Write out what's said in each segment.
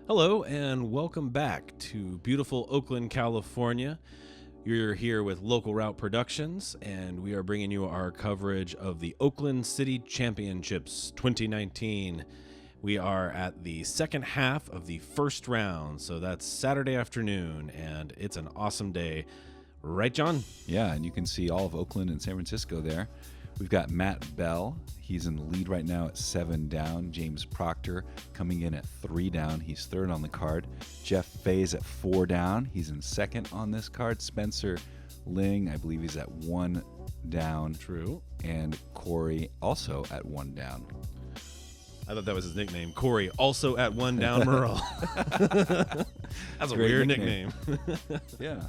Hello and welcome back to beautiful Oakland, California. You're here with Local Route Productions, and we are bringing you our coverage of the Oakland City Championships 2019. We are at the second half of the first round, so that's Saturday afternoon, and it's an awesome day. Right, John? Yeah, and you can see all of Oakland and San Francisco there. We've got Matt Bell. He's in the lead right now at 7 down. James Proctor coming in at 3 down. He's third on the card. Jeff Faes at 4 down. He's in second on this card. Spencer Ling, I believe he's at 1 down. True. And Cory also at 1 down. I thought that was his nickname. Cory, also at 1 down, Murrell. That's a Great weird nickname. Yeah.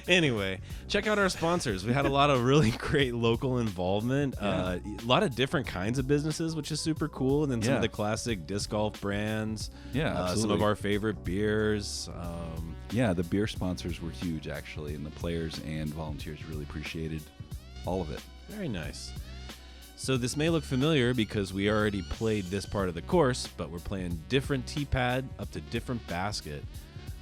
Anyway, check out our sponsors. We had a lot of really great local involvement. A lot of different kinds of businesses, which is super cool. And then some of the classic disc golf brands. Yeah, absolutely. Some of our favorite beers. Yeah, the beer sponsors were huge, actually. And the players and volunteers really appreciated all of it. Very nice. So this may look familiar because we already played this part of the course, but we're playing different tee pad up to different basket.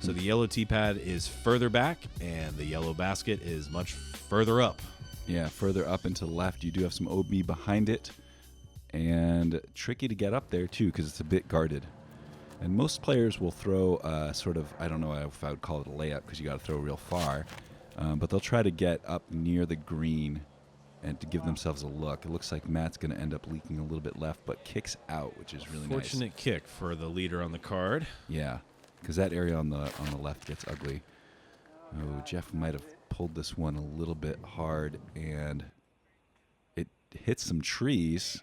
So the yellow tee pad is further back, and the yellow basket is much further up. Yeah, further up and to the left. You do have some OB behind it, and tricky to get up there, too, because it's a bit guarded. And most players will throw sort of, I don't know if I would call it a layup because you got to throw real far, but they'll try to get up near the green and to give themselves a look. It looks like Matt's going to end up leaking a little bit left, but kicks out, which is really nice. Fortunate kick for the leader on the card. Yeah, because that area on the left gets ugly. Oh, Jeff might have pulled this one a little bit hard, and it hits some trees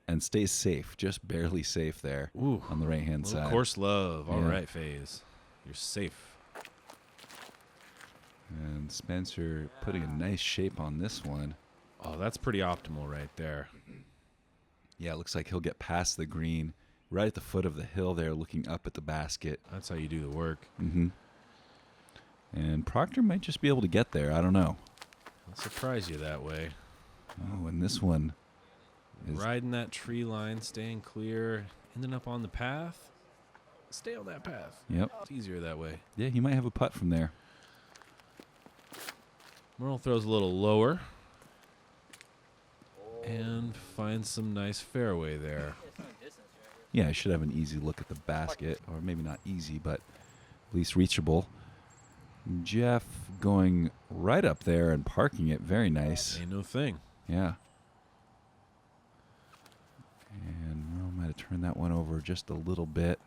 and stays safe, just barely safe there. Ooh, on the right-hand side. Course love. All right, Faes. You're safe. And Spencer putting a nice shape on this one. Oh, that's pretty optimal right there. Yeah, it looks like he'll get past the green, right at the foot of the hill there, looking up at the basket. That's how you do the work. Mm-hmm. And Proctor might just be able to get there. I don't know. I'll surprise you that way. Oh, and this one is Riding that tree line, staying clear, ending up on the path. Stay on that path. Yep. It's easier that way. Yeah, he might have a putt from there. Murrell throws a little lower and finds some nice fairway there. Yeah, I should have an easy look at the basket, or maybe not easy, but at least reachable. Jeff going right up there and parking it. Very nice. Ain't no thing. Yeah. And Murrell might have turned that one over just a little bit.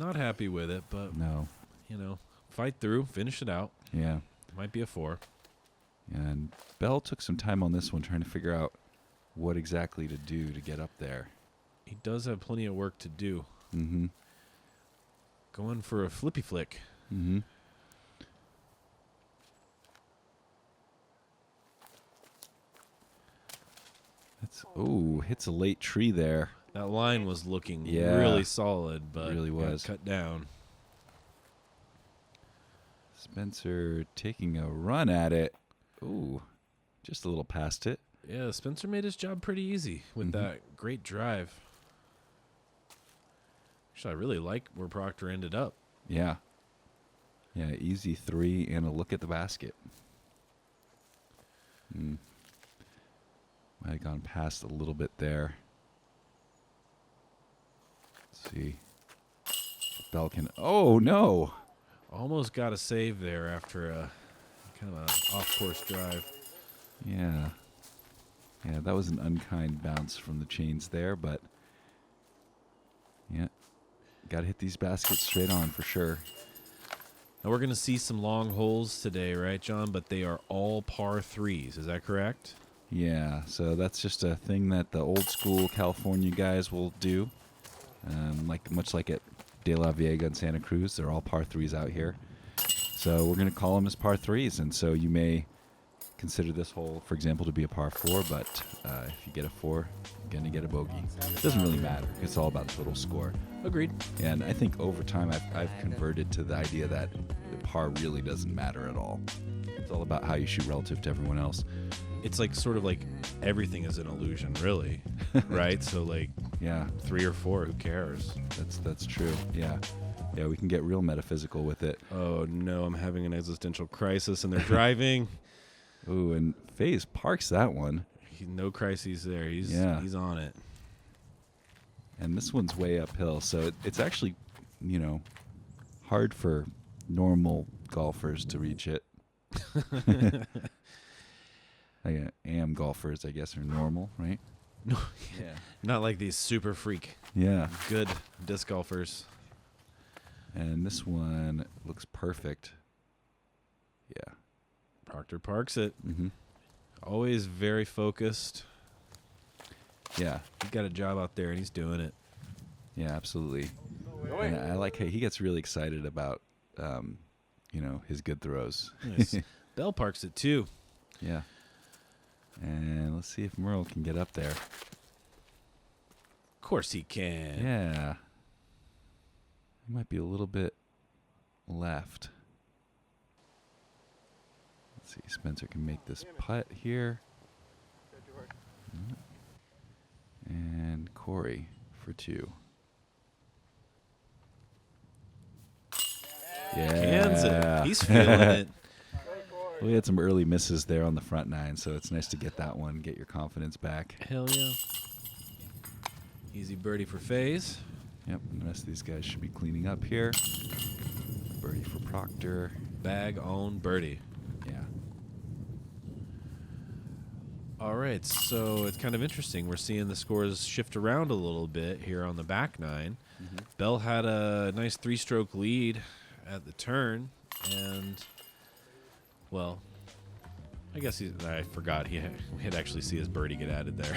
Not happy with it, but, No. Fight through, finish it out. Yeah. Might be a 4. And Bell took some time on this one trying to figure out what exactly to do to get up there. He does have plenty of work to do. Mm-hmm. Going for a flippy flick. Mm-hmm. Hits a late tree there. That line was looking Yeah. really solid, but Really got was. cut down. Spencer taking a run at it. Ooh, just a little past it. Yeah, Spencer made his job pretty easy with that great drive. Actually, I really like where Proctor ended up. Yeah. Yeah, easy 3 and a look at the basket. Might have gone past a little bit there. Let's see. Bell can... Oh, no! Almost got a save there after a kind of an off-course drive. Yeah. Yeah, that was an unkind bounce from the chains there, but... Yeah. Got to hit these baskets straight on for sure. Now we're going to see some long holes today, right, John? But they are all par 3s. Is that correct? Yeah, so that's just a thing that the old school California guys will do. Much like at De La Viega and Santa Cruz, they're all par 3s out here. So we're going to call them as par 3s, and so you may consider this hole, for example, to be a par 4, but if you get a 4, you're going to get a bogey. It doesn't really matter. It's all about total score. Agreed. And I think over time I've converted to the idea that the par really doesn't matter at all. It's all about how you shoot relative to everyone else. It's like sort of like everything is an illusion, really, right? So like Yeah. 3 or 4, who cares? That's true. Yeah. Yeah, we can get real metaphysical with it. Oh, no, I'm having an existential crisis, and they're driving. Ooh, and Faes parks that one. No crises there. He's on it. And this one's way uphill, so it's actually, hard for normal golfers to reach it. AM golfers, I guess, are normal, right? No, yeah. Not like these super freak. Yeah. Good disc golfers. And this one looks perfect. Yeah. Proctor parks it. Mm-hmm. Always very focused. Yeah. He's got a job out there, and he's doing it. Yeah, absolutely. And I like how he gets really excited about, his good throws. Nice. Bell parks it, too. Yeah. And let's see if Murrell can get up there. Of course he can. Yeah. He might be a little bit left. Let's see. Spencer can make this putt here. And Cory for 2. Yeah. Cans it. He's feeling it. We had some early misses there on the front 9, so it's nice to get that one, get your confidence back. Hell yeah. Easy birdie for Faes. Yep, and the rest of these guys should be cleaning up here. Birdie for Proctor. Bag on birdie. Yeah. All right, so it's kind of interesting. We're seeing the scores shift around a little bit here on the back 9. Mm-hmm. Bell had a nice 3-stroke lead at the turn, and, well, I guess I forgot we had actually see his birdie get added there.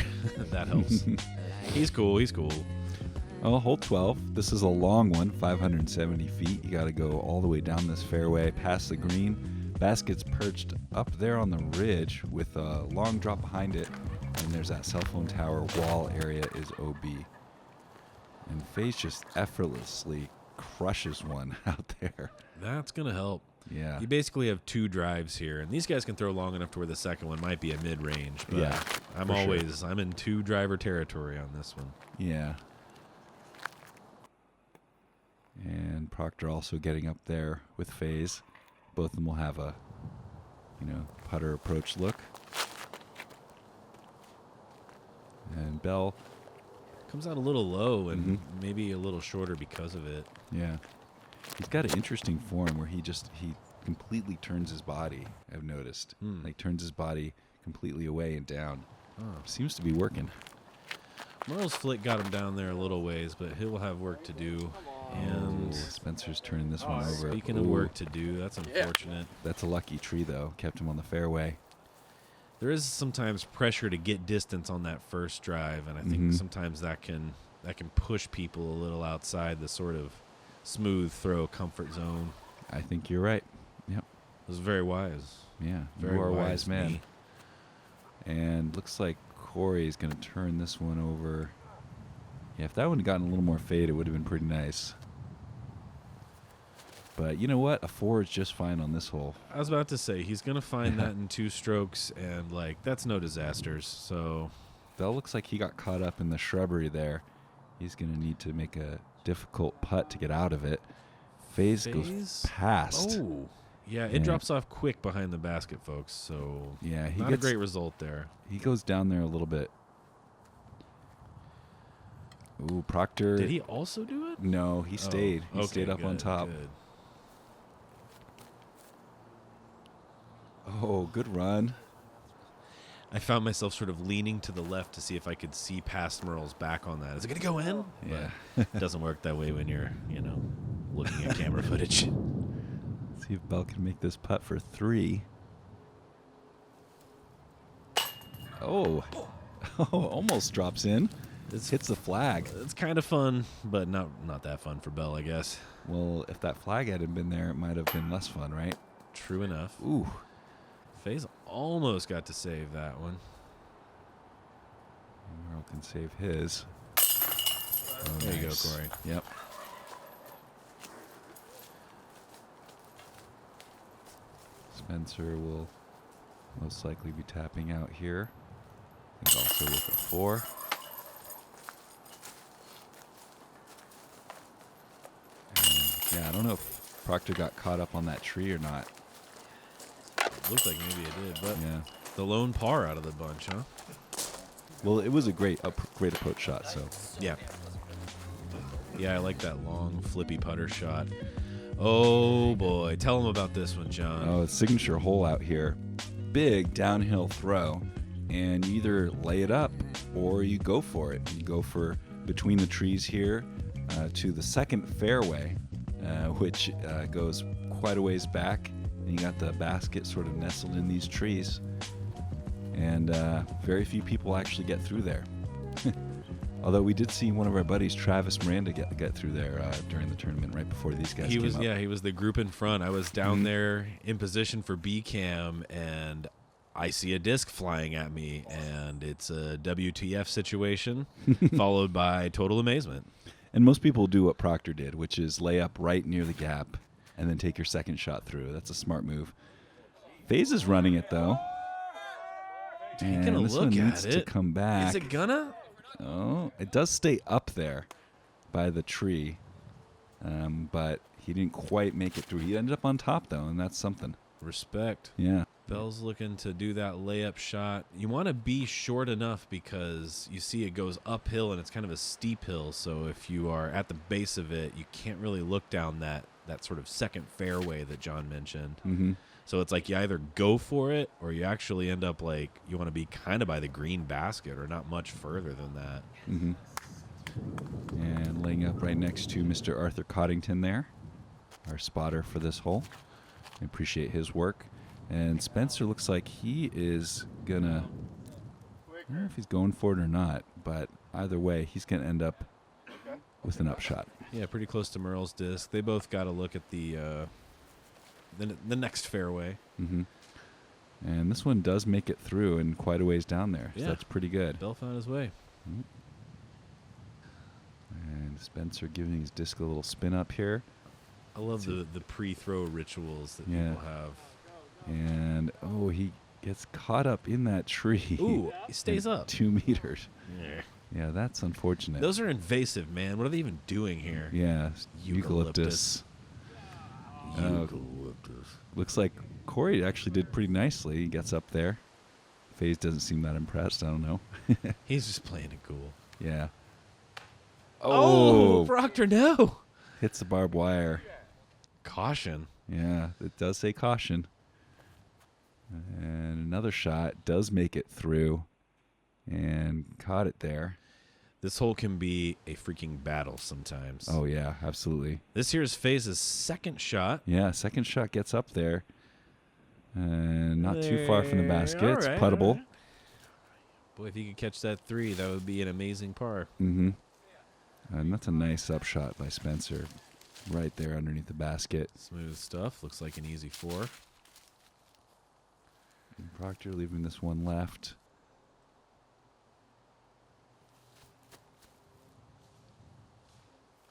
That helps. He's cool. Oh, hole 12. This is a long one, 570 feet. You got to go all the way down this fairway, past the green. Basket's perched up there on the ridge with a long drop behind it, and there's that cell phone tower wall area is OB. And Faes just effortlessly crushes one out there. That's going to help. Yeah. You basically have 2 drives here, and these guys can throw long enough to where the second one might be a mid-range. But yeah, I'm in 2-driver territory on this one. Yeah. And Proctor also getting up there with Faes. Both of them will have a, putter approach look. And Bell comes out a little low and maybe a little shorter because of it. Yeah. He's got an interesting form where he completely turns his body, I've noticed. Like turns his body completely away and down. Oh. Seems to be working. Murrell's flick got him down there a little ways, but he'll have work to do. And Spencer's turning this one over. Speaking of work to do, that's unfortunate. That's a lucky tree, though. Kept him on the fairway. There is sometimes pressure to get distance on that first drive, and I think sometimes that can push people a little outside the sort of smooth throw comfort zone. I think you're right. Yep. It was very wise. Yeah, very you are a wise man. Me. And looks like Cory is going to turn this one over. Yeah, if that one had gotten a little more fade, it would have been pretty nice. But you know what? A 4 is just fine on this hole. I was about to say, he's going to find that in 2 strokes, and, that's no disasters. So Bell looks like he got caught up in the shrubbery there. He's going to need to make a difficult putt to get out of it. Faes goes past. Oh, yeah, it drops off quick behind the basket, folks. So yeah, not a great result there. He goes down there a little bit. Ooh, Proctor. Did he also do it? No, he stayed. He stayed up on top. Good. Oh, good run. I found myself sort of leaning to the left to see if I could see past Murrell's back on that. Is it going to go in? Yeah. It doesn't work that way when you're, looking at camera footage. See if Bell can make this putt for 3. Oh, almost drops in. Hits the flag. It's kind of fun, but not that fun for Bell, I guess. Well, if that flag hadn't been there, it might have been less fun, right? True enough. Ooh. Faes almost got to save that one. Murrell can save his. Oh, there you go, Cory. Yep. Spencer will most likely be tapping out here. I think also with a 4. Yeah, I don't know if Proctor got caught up on that tree or not. It looked like maybe it did, but Yeah. the lone par out of the bunch, huh? Well, it was a great approach shot, so. Yeah. Yeah, I like that long, flippy putter shot. Oh, boy. Tell them about this one, John. Oh, it's signature hole out here. Big downhill throw, and you either lay it up or you go for it. You go for between the trees here to the second fairway, which goes quite a ways back. And you got the basket sort of nestled in these trees. And very few people actually get through there. Although we did see one of our buddies, Travis Miranda, get through there during the tournament right before these guys came up. Yeah, he was the group in front. I was down there in position for B cam, and I see a disc flying at me, and it's a WTF situation, followed by total amazement. And most people do what Proctor did, which is lay up right near the gap and then take your second shot through. That's a smart move. Faes is running it, though. Taking and a this look one at needs it. to come back. Is it gonna? Oh, it does stay up there by the tree, but he didn't quite make it through. He ended up on top, though, and that's something. Respect. Yeah. Bell's looking to do that layup shot. You want to be short enough because you see it goes uphill and it's kind of a steep hill. So if you are at the base of it, you can't really look down that sort of second fairway that John mentioned. Mm-hmm. So it's like you either go for it or you actually end up like you want to be kind of by the green basket or not much further than that. Mm-hmm. And laying up right next to Mr. Arthur Coddington there, our spotter for this hole. I appreciate his work. And Spencer looks like he is going to, I don't know if he's going for it or not, but either way, he's going to end up with an upshot. Yeah, pretty close to Murrell's disc. They both got to look at the next fairway. Mm-hmm. And this one does make it through and quite a ways down there. So Yeah. that's pretty good. Bell found his way. Mm-hmm. And Spencer giving his disc a little spin up here. I love the pre-throw rituals that Yeah. people have. And, oh, he gets caught up in that tree. Ooh, he stays up. 2 meters. Yeah. Yeah, that's unfortunate. Those are invasive, man. What are they even doing here? Yeah, Eucalyptus. eucalyptus. Looks like Cory actually did pretty nicely. He gets up there. Faes doesn't seem that impressed. I don't know. He's just playing it cool. Yeah. Oh, Proctor, no. Hits the barbed wire. Caution. Yeah, it does say caution. And another shot does make it through and caught it there. This hole can be a freaking battle sometimes. Oh, yeah, absolutely. This here is Faes' second shot. Yeah, second shot gets up there. And not too far from the basket. All It's right, puttable. all right. Boy, if he could catch that 3, that would be an amazing par. Mm-hmm. And that's a nice upshot by Spencer. Right there underneath the basket. Smooth stuff. Looks like an easy 4. And Proctor leaving this one left.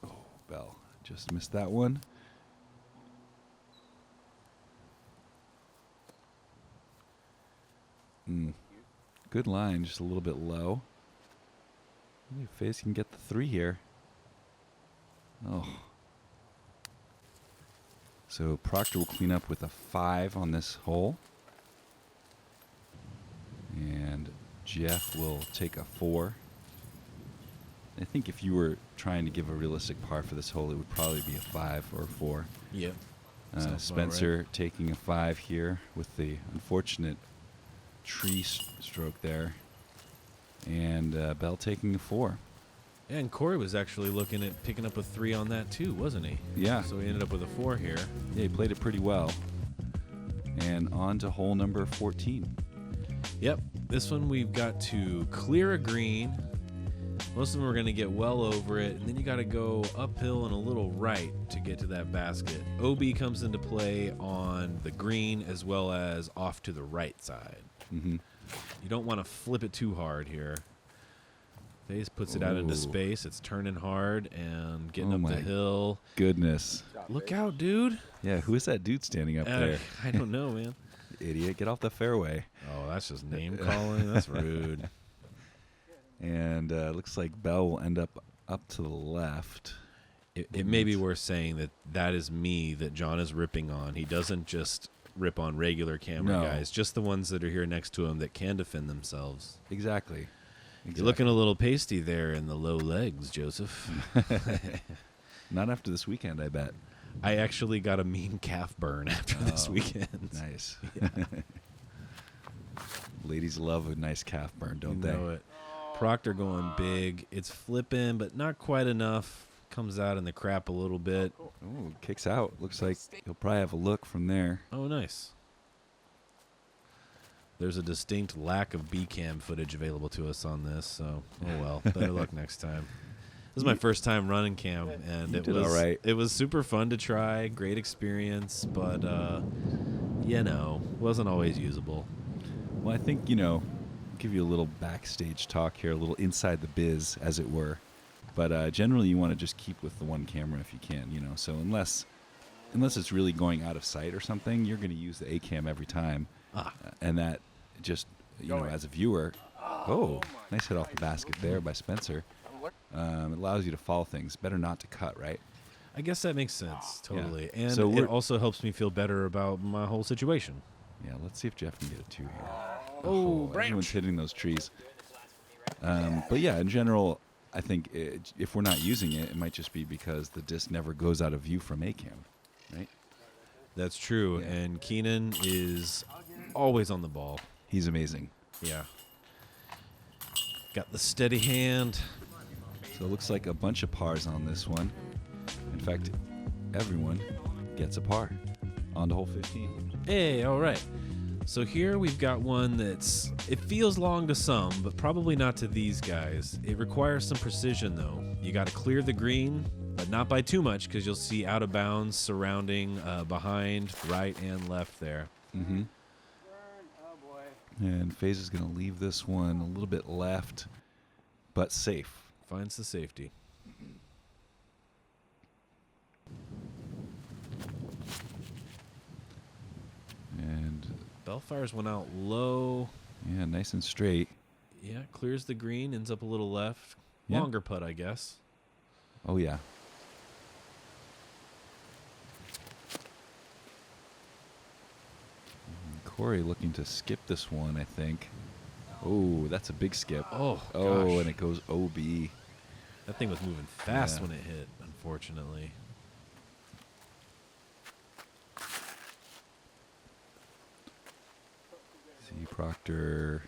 Oh, Bell just missed that one. Good line, just a little bit low. Maybe Faes can get the 3 here. Oh. So Proctor will clean up with a 5 on this hole. And Jeff will take a 4. I think if you were trying to give a realistic par for this hole, it would probably be a 5 or a 4. Yep. Spencer taking a 5 here with the unfortunate tree stroke there. And Bell taking a 4. Yeah, and Cory was actually looking at picking up a 3 on that too, wasn't he? Yeah. So he ended up with a 4 here. Yeah, he played it pretty well. And on to hole number 14. Yep. This one we've got to clear a green. Most of them are going to get well over it, and then you got to go uphill and a little right to get to that basket. OB comes into play on the green as well as off to the right side. Mm-hmm. You don't want to flip it too hard here. Faes puts it out into Ooh. space. It's turning hard and getting Oh up the my hill. Goodness. Look out, dude. Yeah, who is that dude standing up there? I don't know, man. Idiot, get off the fairway. Oh, that's just name calling. That's rude. And looks like Bell will end up to the left. It may be worth saying that is me that John is ripping on. He doesn't just rip on regular camera guys, just the ones that are here next to him that can defend themselves. Exactly. You're looking a little pasty there in the low legs, Joseph. Not after this weekend, I bet. I actually got a mean calf burn after this weekend. Nice. Ladies love a nice calf burn, don't they? You know it. Proctor going big. It's flipping, but not quite enough. Comes out in the crap a little bit. Oh, kicks out. Looks like he'll probably have a look from there. Oh, nice. There's a distinct lack of B-cam footage available to us on this, so oh well. Better luck next time. This is my first time running cam, and it was all right. It was super fun to try, great experience, but wasn't always usable. Well, I think, give you a little backstage talk here, a little inside the biz, as it were. But generally, you want to just keep with the one camera if you can, So unless it's really going out of sight or something, you're going to use the A-cam every time. And that just, as a viewer, nice hit off the basket there by Spencer. It allows you to follow things. Better not to cut, right? I guess that makes sense, totally. Yeah. And so it also helps me feel better about my whole situation. Yeah, let's see if Jeff can get a 2 here. Oh, everyone's hitting those trees. But yeah, in general, I think if we're not using it, it might just be because the disc never goes out of view from A-cam, right? That's true, Yeah. and Keenan is always on the ball. He's amazing. Yeah. Got the steady hand. So it looks like a bunch of pars on this one. In fact, everyone gets a par on to hole 15. Hey, all right. So here we've got one it feels long to some, but probably not to these guys. It requires some precision, though. You got to clear the green, but not by too much, because you'll see out of bounds surrounding behind, right, and left there. Mm-hmm. And Faes is going to leave this one a little bit left, but safe. Finds the safety. And Bellfire's went out low. yeah, nice and straight. Yeah, clears the green, ends up a little left. Yeah. Longer putt, I guess. Oh, yeah. Cory looking to skip this one, I think. Oh, that's a big skip. Oh, Oh, gosh. and it goes OB. That thing was moving fast Yeah. when it hit, unfortunately. See, Proctor.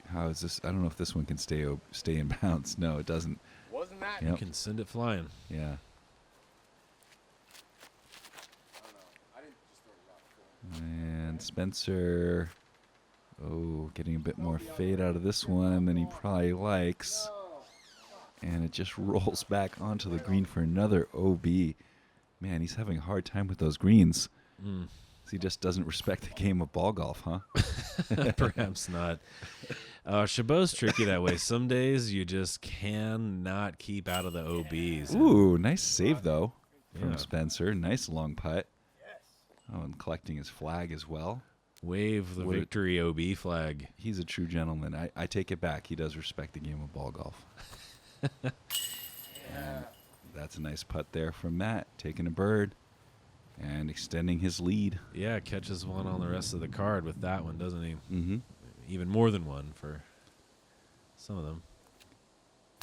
How is this? I don't know if this one can stay in bounds. No, it doesn't. Wasn't that? You Yep. can send it flying. Yeah. I didn't just throw it out. And Spencer. Oh, getting a bit more fade out of this one than he probably likes. And it just rolls back onto the green for another OB. Man, he's having a hard time with those greens. Mm. He just doesn't respect the game of ball golf, huh? Perhaps not. Chabot's tricky that way. Some days you just cannot keep out of the OBs. Ooh, nice save, though, from Yeah. Spencer. Nice long putt. Oh, and collecting his flag as well. Wave the victory OB flag. He's a true gentleman. I take it back. He does respect the game of ball golf. And that's a nice putt there from Matt, taking a bird and extending his lead. Yeah, catches one on the rest of the card with that one, doesn't he? Mm-hmm. Even more than one for some of them.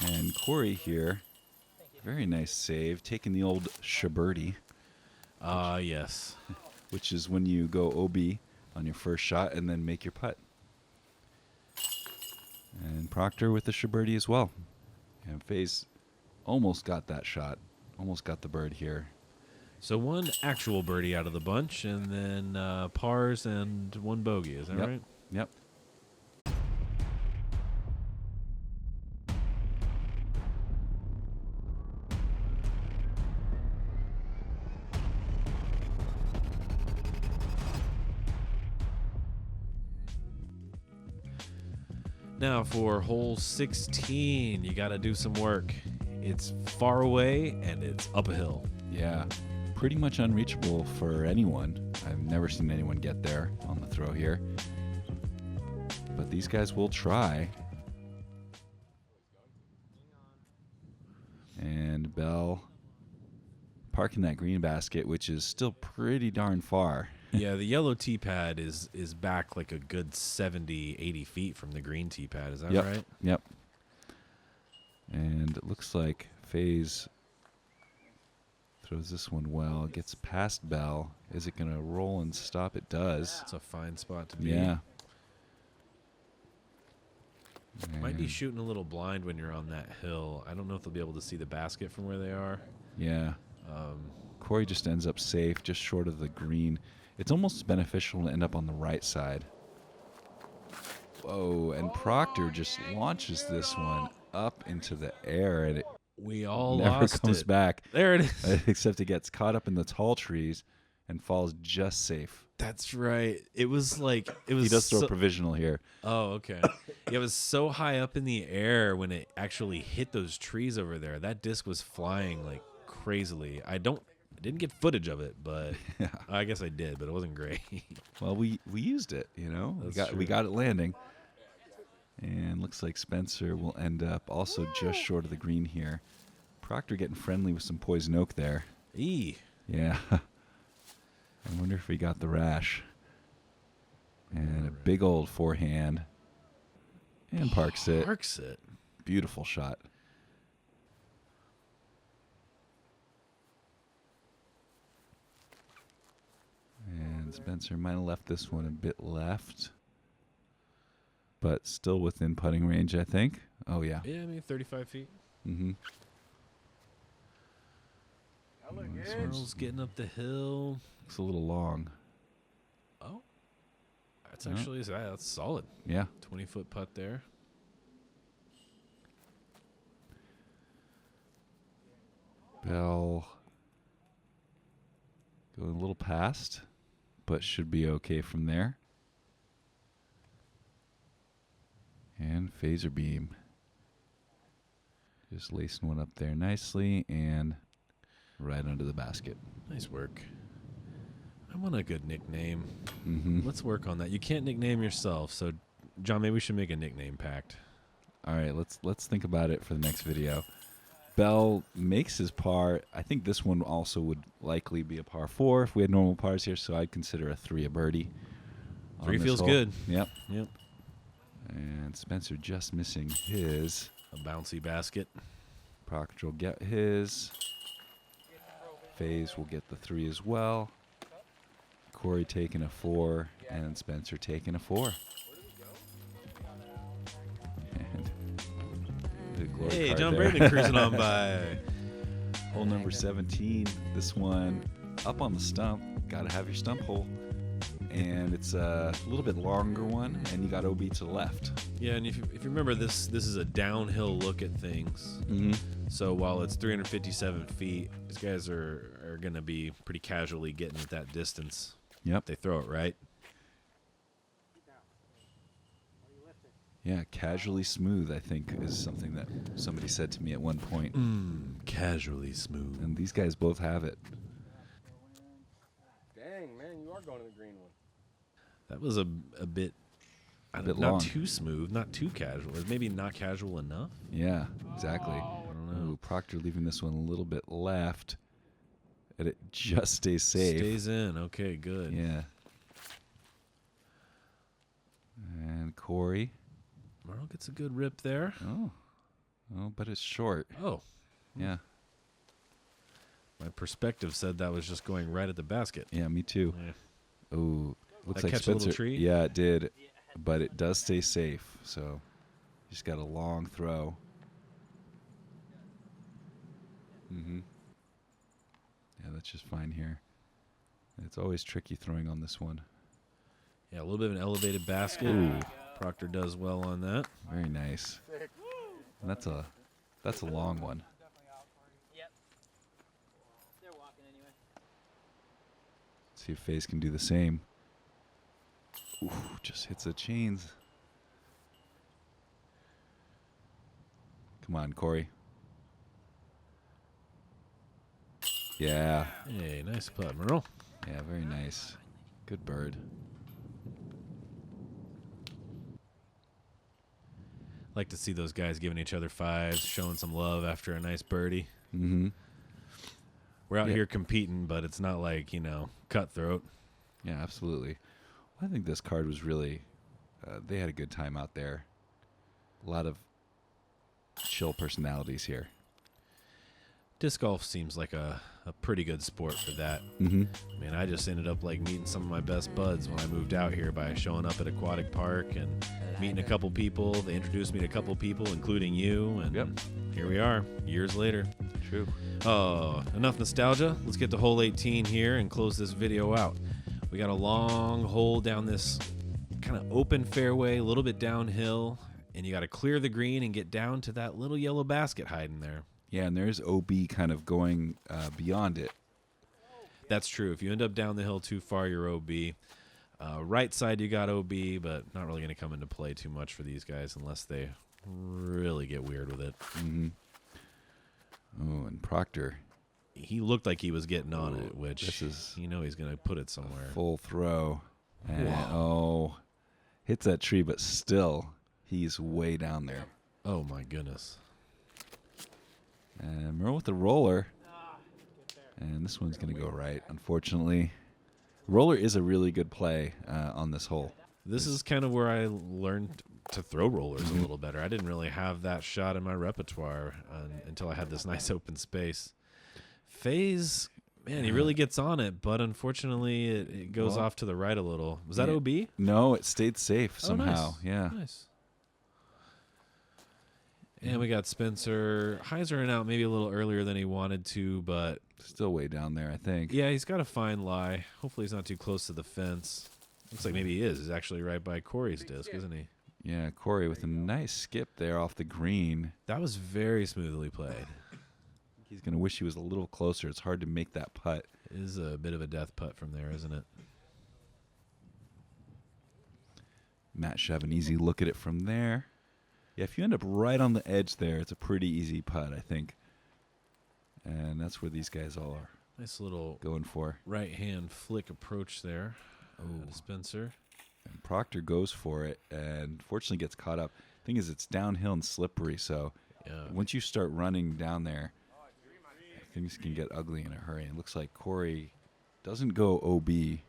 And Cory here, very nice save, taking the old shabirdie, Yes. which is when you go OB on your first shot and then make your putt. And Proctor with the shabirdie as well. And Faes almost got that shot, almost got the bird here. So one actual birdie out of the bunch, and then pars and one bogey. Is that Yep. right? Yep. Now for hole 16, you got to do some work. It's far away and it's up a hill. Yeah, pretty much unreachable for anyone. I've never seen anyone get there on the throw here. But these guys will try. And Bell parking that green basket, which is still pretty darn far. Yeah, the yellow tee pad is back like a good 70, 80 feet from the green tee pad. Is that Yep. right? Yep. And it looks like Faes throws this one well, gets past Bell. Is it going to roll and stop? It does. It's a fine spot to be. Yeah. Might be And- shooting a little blind when you're on that hill. I don't know if they'll be able to see the basket from where they are. Yeah. Cory just ends up safe, just short of the green. It's almost beneficial to end up on the right side. Whoa, and Proctor just launches this one up into the air, and it We all never lost comes it. back, There it is. except it gets caught up in the tall trees and falls just safe. That's right. It was like it was. He does throw so- provisional here. Oh, okay. Yeah, it was so high up in the air when it actually hit those trees over there. That disc was flying like crazily. I didn't get footage of it, but Yeah. I guess I did, but it wasn't great. Well, we used it, you know. That's We true. got it landing. And looks like Spencer will end up also just short of the green here. Proctor getting friendly with some poison oak there. Eee. Yeah. I wonder if he got the rash. And a big old forehand. And parks it. Parks it. Beautiful shot. And Spencer might have left this one a bit left. But still within putting range, I think. Oh, yeah. Yeah, I mean 35 feet. Mm-hmm. Murrell's getting up the hill. Looks a little long. Oh, that's Yeah. actually that's solid. Yeah. 20-foot putt there. Bell going a little past, but should be okay from there. And phaser beam. Just lacing one up there nicely and right under the basket. Nice work. I want a good nickname. Mm-hmm. Let's work on that. You can't nickname yourself, so John, maybe we should make a nickname pact. All right, let's think about it for the next video. Bell makes his par. I think this one also would likely be a par 4 if we had normal pars here, so I'd consider a 3 a birdie. on 3 this feels hole. good. Yep. Yep. And Spencer just missing his. A bouncy basket. Proctor will get his. Faes will get the 3 as well. Cory taking a 4, and Spencer taking a 4. And the glory Hey, card John there. Braidman cruising on by. Hole number 17. This one up on the stump. Got to have your stump hole. And it's a little bit longer one, and you got OB to the left. Yeah, and if you remember, this is a downhill look at things. Mm-hmm. So while it's 357 feet, these guys are going to be pretty casually getting at that distance. Yep. They throw it right. Yeah, casually smooth, I think, is something that somebody said to me at one point. Casually smooth. And these guys both have it. Dang, man, you are going to the green one. That was a bit, A bit not long. too smooth, not too casual. Or maybe not casual enough. Yeah, exactly. I don't know. Ooh, Proctor leaving this one a little bit left. And it just stays safe. Stays in. Okay, good. Yeah. And Cory. Murrell gets a good rip there. Oh, but it's short. Oh, Yeah. my perspective said that was just going right at the basket. Yeah, me too. Yeah. Ooh, looks That like catch a little Spencer. tree? Yeah, it did. But it does stay safe. So just got a long throw. Mm-hmm. Yeah, that's just fine here. It's always tricky throwing on this one. Yeah, a little bit of an elevated basket. Ooh. Proctor does well on that. Very nice. And that's a long one. Yep. They're walking anyway. See if Faes can do the same. Ooh, just hits the chains. Come on, Cory. Yeah. Hey, nice putt, Murrell. Yeah, very nice. Good bird. Like to see those guys giving each other fives, showing some love after a nice birdie. Mm-hmm. We're out here competing, but it's not like, cutthroat. Yeah, absolutely. Well, I think this card was really, they had a good time out there. A lot of chill personalities here. Disc golf seems like a pretty good sport for that. Mm-hmm. Man, I just ended up like meeting some of my best buds when I moved out here by showing up at Aquatic Park and meeting a couple people. They introduced me to a couple people, including you, and here we are, years later. True. Oh, enough nostalgia. Let's get to hole 18 here and close this video out. We got a long hole down this kind of open fairway, a little bit downhill, and you got to clear the green and get down to that little yellow basket hiding there. Yeah, and there's OB kind of going beyond it. That's true. If you end up down the hill too far, you're OB. Right side, you got OB, but not really going to come into play too much for these guys unless they really get weird with it. Mm-hmm. Oh, and Proctor. He looked like he was getting on it, which this is he's going to put it somewhere. Full throw. And, hits that tree, but still, he's way down there. Oh, my goodness. And Murrell with the roller. And this one's going to go right, unfortunately. Roller is a really good play on this hole. This is kind of where I learned to throw rollers a little better. I didn't really have that shot in my repertoire until I had this nice open space. Faes, man, he really gets on it, but unfortunately it goes off to the right a little. Was that OB? No, it stayed safe somehow. Nice. Yeah. Nice. And we got Spencer Heisering out maybe a little earlier than he wanted to, but still way down there, I think. Yeah, he's got a fine lie. Hopefully he's not too close to the fence. Looks like maybe he is. He's actually right by Cory's disc, isn't he? Yeah, Cory with a nice skip there off the green. That was very smoothly played. He's going to wish he was a little closer. It's hard to make that putt. It is a bit of a death putt from there, isn't it? Matt should have an easy look at it from there. Yeah, if you end up right on the edge there, it's a pretty easy putt, I think. And that's where these guys all are. Nice little going for. Right-hand flick approach there. Oh, Spencer. And Proctor goes for it and fortunately gets caught up. Thing is, it's downhill and slippery, so once you start running down there, things can get ugly in a hurry. It looks like Cory doesn't go OB.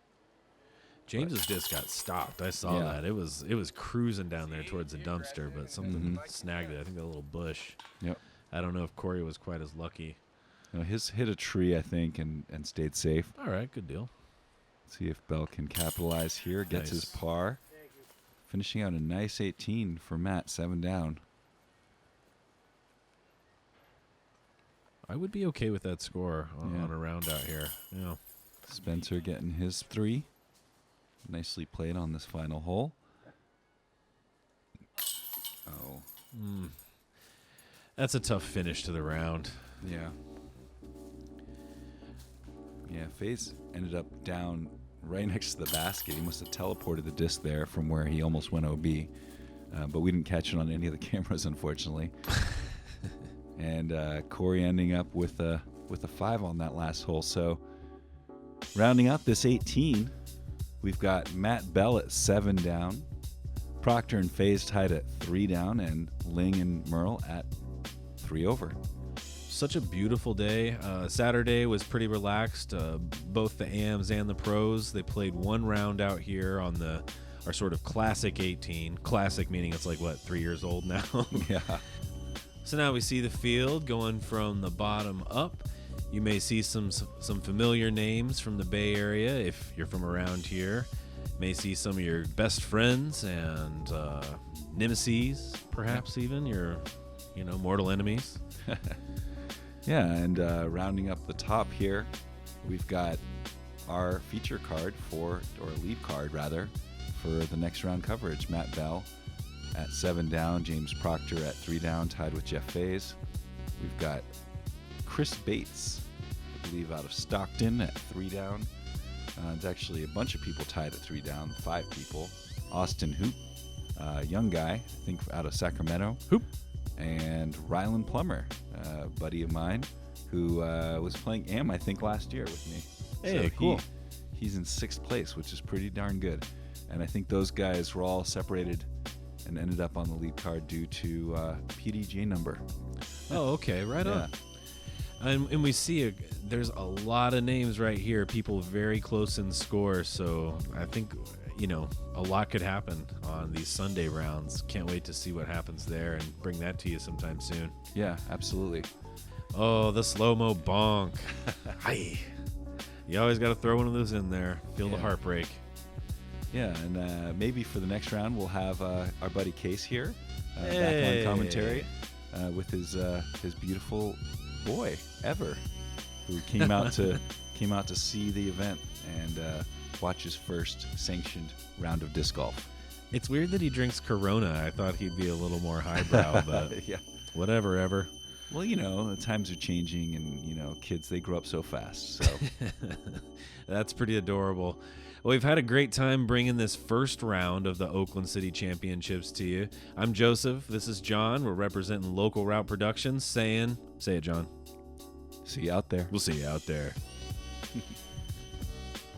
James's disc got stopped. I saw that. It was cruising down there towards the dumpster, but something snagged it. I think a little bush. Yep. I don't know if Cory was quite as lucky. No, his hit a tree, I think, and stayed safe. All right, good deal. See if Bell can capitalize here. Gets his par. Finishing out a nice 18 for Matt, 7 down. I would be okay with that score on a round out here. Yeah. Spencer getting his 3. Nicely played on this final hole. Oh. That's a tough finish to the round. Yeah. Yeah, Faes ended up down right next to the basket. He must have teleported the disc there from where he almost went OB. But we didn't catch it on any of the cameras, unfortunately. And Cory ending up with a 5 on that last hole. So rounding out this 18, we've got Matt Bell at 7 down, Proctor and Faes tied at 3 down, and Ling and Murrell at 3 over. Such a beautiful day. Saturday was pretty relaxed. Both the AMs and the pros, they played one round out here on our sort of classic 18. Classic meaning it's like, 3 years old now? Yeah. So now we see the field going from the bottom up. You may see some familiar names from the Bay Area if you're from around here. May see some of your best friends and nemesis, perhaps even your, mortal enemies. Yeah, and rounding up the top here, we've got our feature card or lead card rather, for the next round coverage. Matt Bell at 7 down, James Proctor at 3 down, tied with Jeff Faes. We've got Chris Bates, I believe out of Stockton, at 3 down. It's actually a bunch of people tied at 3 down, 5 people. Austin Hoop, young guy, I think out of Sacramento. Hoop. And Rylan Plummer, a buddy of mine, who was playing AM, I think, last year with me. Hey, so cool. He's in 6th place, which is pretty darn good. And I think those guys were all separated and ended up on the lead card due to PDGA number. Oh, okay, right on. And we see there's a lot of names right here, people very close in score. So I think, a lot could happen on these Sunday rounds. Can't wait to see what happens there and bring that to you sometime soon. Yeah, absolutely. Oh, the slow-mo bonk. Hi. You always got to throw one of those in there. Feel the heartbreak. Yeah, and maybe for the next round we'll have our buddy Case here back Hey. on commentary with his beautiful boy Ever, who came out to see the event and watch his first sanctioned round of disc golf. It's weird that he drinks Corona. I thought he'd be a little more highbrow, but Yeah. whatever, Ever. Well, the times are changing, and kids, they grow up so fast. So That's pretty adorable. Well, we've had a great time bringing this first round of the Oakland City Championships to you. I'm Joseph. This is John. We're representing Local Route Productions, say it, John. see you out there. We'll see you out there.